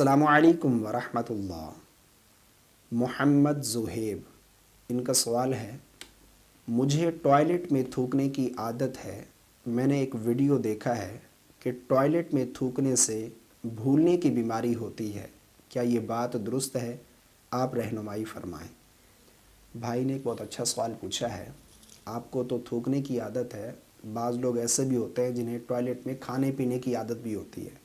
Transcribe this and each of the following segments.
अस्सलामु अलैकुम वरहमत उल्लाह। मोहम्मद ज़ुहैब, इनका सवाल है, मुझे टॉयलेट में थूकने की आदत है। मैंने एक वीडियो देखा है कि टॉयलेट में थूकने से भूलने की बीमारी होती है, क्या ये बात दुरुस्त है? आप रहनुमाई फरमाएं। भाई ने एक बहुत अच्छा सवाल पूछा है। आपको तो थूकने की आदत है, बाज़ लोग ऐसे भी होते हैं जिन्हें टॉयलेट में खाने पीने की आदत भी होती है,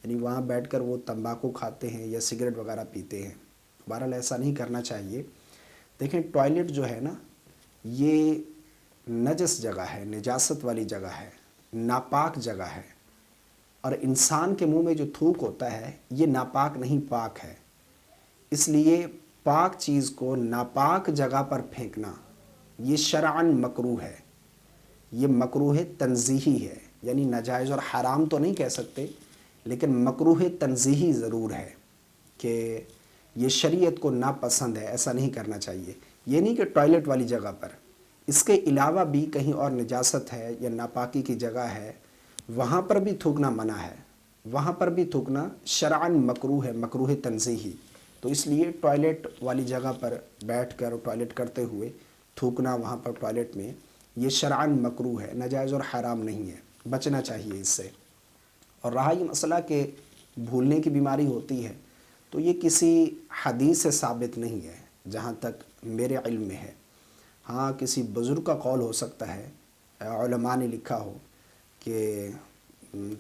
यानी वहाँ बैठकर वो तंबाकू खाते हैं या सिगरेट वगैरह पीते हैं। बहरहाल ऐसा नहीं करना चाहिए। देखें, टॉयलेट जो है ना, ये नजस जगह है, निजासत वाली जगह है, नापाक जगह है। और इंसान के मुंह में जो थूक होता है ये नापाक नहीं, पाक है। इसलिए पाक चीज़ को नापाक जगह पर फेंकना ये शरअन मकरूह है। ये मकरूह तंज़ीही है, यानी नाजायज़ और हराम तो नहीं कह सकते, लेकिन मकरूह तंज़ीही ज़रूर है कि ये शरीयत को नापसंद है, ऐसा नहीं करना चाहिए। ये नहीं कि टॉयलेट वाली जगह पर, इसके अलावा भी कहीं और निजासत है या नापाकी की जगह है, वहाँ पर भी थूकना मना है, वहाँ पर भी थूकना शरअन मकरूह है, मकरूह तंज़ीही। तो इसलिए टॉयलेट वाली जगह पर बैठकर टॉयलेट करते हुए थूकना वहाँ पर टॉयलेट में, ये शरअन मकरूह है, नाजायज़ और हराम नहीं है, बचना चाहिए इससे। और रहा ये मसला कि भूलने की बीमारी होती है, तो ये किसी हदीस से साबित नहीं है जहाँ तक मेरे इल्म में है। हाँ, किसी बुज़ुर्ग का कौल हो सकता है, उलमा ने लिखा हो कि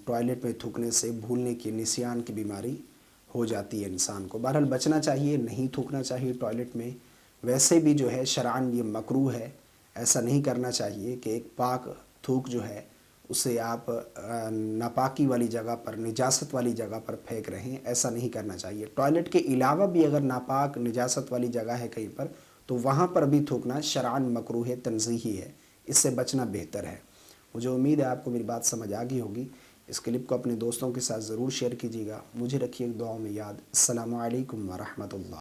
टॉयलेट में थूकने से भूलने की, निसियान की बीमारी हो जाती है इंसान को। बहरहाल बचना चाहिए, नहीं थूकना चाहिए टॉयलेट में। वैसे भी जो है शरअन ये मकरूह है, ऐसा नहीं करना चाहिए कि एक पाक थूक जो है उसे आप नापाकी वाली जगह पर, निजासत वाली जगह पर फेंक रहे हैं, ऐसा नहीं करना चाहिए। टॉयलेट के अलावा भी अगर नापाक निजासत वाली जगह है कहीं पर, तो वहाँ पर भी थूकना शरअन मकरूह तंज़ीही है, इससे बचना बेहतर है। मुझे उम्मीद है आपको मेरी बात समझ आ गई होगी। इस क्लिप को अपने दोस्तों के साथ ज़रूर शेयर कीजिएगा। मुझे रखिए दुआओं में याद। अस्सलामु अलैकुम वरहमतुल्लाह।